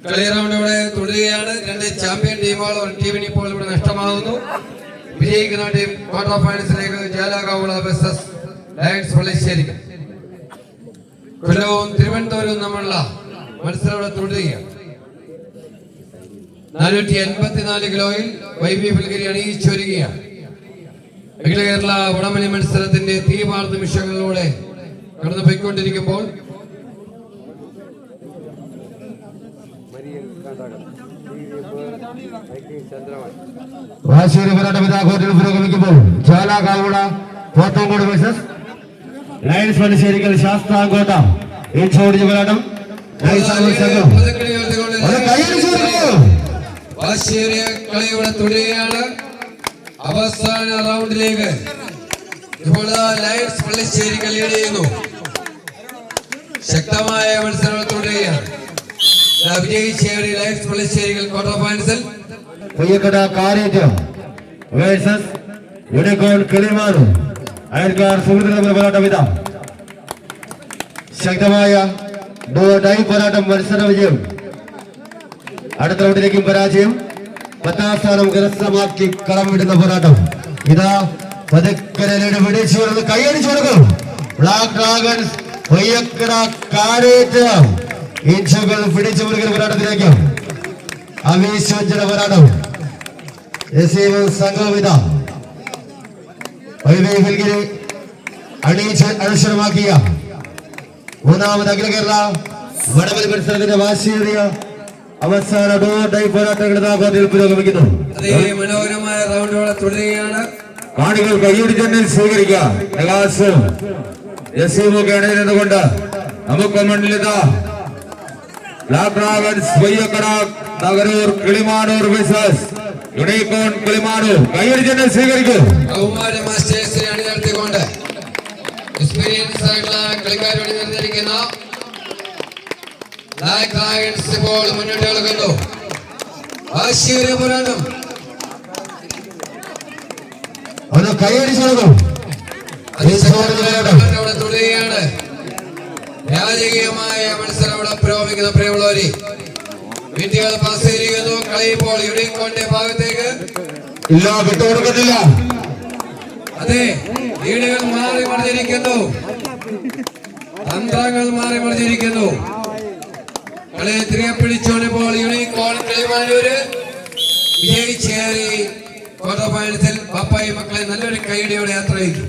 കളി റൗണ്ട് ഇവിടെ തുടരുകയാണ്. രണ്ട് ചാമ്പ്യൻ ടീമുകൾ ഒരു ടീമിന് ഇപ്പോൾ ഇവിടെ നഷ്ടമാകുന്നു. വിജയിക്കുന്ന ടീം ക്വാർട്ടർ ഫൈനൽസിലേക്ക് ജാലാകാവുള വേഴ്സസ് ലയൺസ് പള്ളിശ്ശേരി. കൊല്ലവും തിരുവനന്തപുരവും തമ്മിലുള്ള മത്സരം ഇവിടെ തുടരുകയാണ്. 484 കിലോയിൽ വൈബി ഫിൽഗിരി അണിയിച്ചൊരുകയാണ്. അഖില കേരള വടംവലി മത്സരത്തിന്റെ തീപാർന്ന നിമിഷങ്ങളിലൂടെ കടന്നു പോയിക്കൊണ്ടിരിക്കുമ്പോൾ വാശിയേറിയ പോരാട്ടം ഇതാ കോർട്ടിൽ പുരോഗമിക്കുമ്പോൾ ജാലാകാവുള പോത്തങ്കോട് വേഴ്സസ് ലയൺസ് പള്ളിശ്ശേരിക്കൽ ശാസ്താംകോട്ട ഇൻഷോടിച്ച പോരാട്ടം. വാശിയേറിയ കളി ഇവിടെ തുടരുകയാണ്. അവസാന റൗണ്ടിലേക്ക് ഇപ്പോൾ ലയൺസ് പള്ളിശ്ശേരിക്കൽ ലീഡ് ചെയ്യുന്നു. ശക്തമായ മത്സരം തുടരുകയാണ്. വിജയിച്ചേറി lions Pallisserikkal quarter ഫൈനൽസിൽ. പൊയ്യക്കട കാരേറ്റം versus unicorn കിളിമാനു അയൽക്കാർ സുഹൃത്തുക്കളുടെ പോരാട്ടം ഇതാ. ശക്തമായ ഡൈ പോരാട്ടം. മത്സര വിജയം. അടുത്ത റൗണ്ടിലേക്കും പരാജയം. 10ാം സ്ഥാനം കരസ്ഥമാക്കി കളം വിടുന്ന പോരാട്ടം ഇതാ. പതുക്കരയുടെ പിടിച്ചു കൈയടിച്ചു കൊടുക്കും ബ്ലാക്ക് ഡ്രാഗൺസ് പൊയ്യക്കട കാരേറ്റം. ഇഞ്ചുകൾ പിടിച്ചു മുറുകിയ പോരാട്ടത്തിലേക്ക് അവിശ്വജന പോരാട്ടം. സംഘവിധ വൈവേഹിൽഗിരി അണിയിച്ച് മൂന്നാമത് അഖില കേരള വടംവലി മത്സരത്തിന്റെ വാശിയേറിയ അവസാന ഡൈ പോരാട്ടങ്ങൾ പുരോഗമിക്കുന്നു. മനോഹരമായ റൗണ്ടുകൾ തുടരുകയാണ്. കാണികൾ കൈയ്യടി തന്നെ സ്വീകരിക്കാം. പ്രകാശും യസീമൊക്കെ അണിനിരുന്നുകൊണ്ട് നമുക്ക് മണ്ണിലിതാ black dragons Poyyakkada Nagaroor Kilimanoor versus unicorn Kilimanoor. കൈയ്യടി തന്നെ സ്വീകരിക്കും. കൗമാര മാസ്റ്റേഴ്സിനെ അണിനിർത്തിക്കൊണ്ട് എക്സ്പീരിയൻസ് ആയിട്ടുള്ള കളിക്കാർ അണിനിർത്തിയിരിക്കുന്ന ബ്ലാക്ക് ഡ്രാഗൺസ് ഇപ്പോൾ മുന്നോട്ട് കളിക്കുന്നു. വാശിയേറിയ പോരാട്ടം. ഒന്ന് കൈയടിച്ചു കൊടുക്കും. തുടരുകയാണ്. രാജകീയമായ മത്സരം ഇവിടെ പുരോഗമിക്കുന്ന പ്രിയമുള്ളവരെ. വിദ്യകൾ പാസ് ചെയ്തിരിക്കുന്നു. കളി ഇപ്പോൾ യൂണിക്കോണിന്റെ ഭാഗത്തേക്ക് ഇല്ല, വിട്ടുകൊടുക്കത്തില്ല. അതെ, ലീഡുകൾ മാറി മറിഞ്ഞിരിക്കുന്നു. തന്ത്രങ്ങൾ മാറി മറിഞ്ഞിരിക്കുന്നു. കളിയെ തിരികെ പിടിച്ചോണിപ്പോൾ യൂണിക്കോൺ കിളിമാനൂര് വിജയിച്ചേറി ക്വാർട്ടർ ഫൈനൽസിൽ. പപ്പായി മക്കളെ നല്ലൊരു കൈയടിയോടെ യാത്ര ചെയ്തു.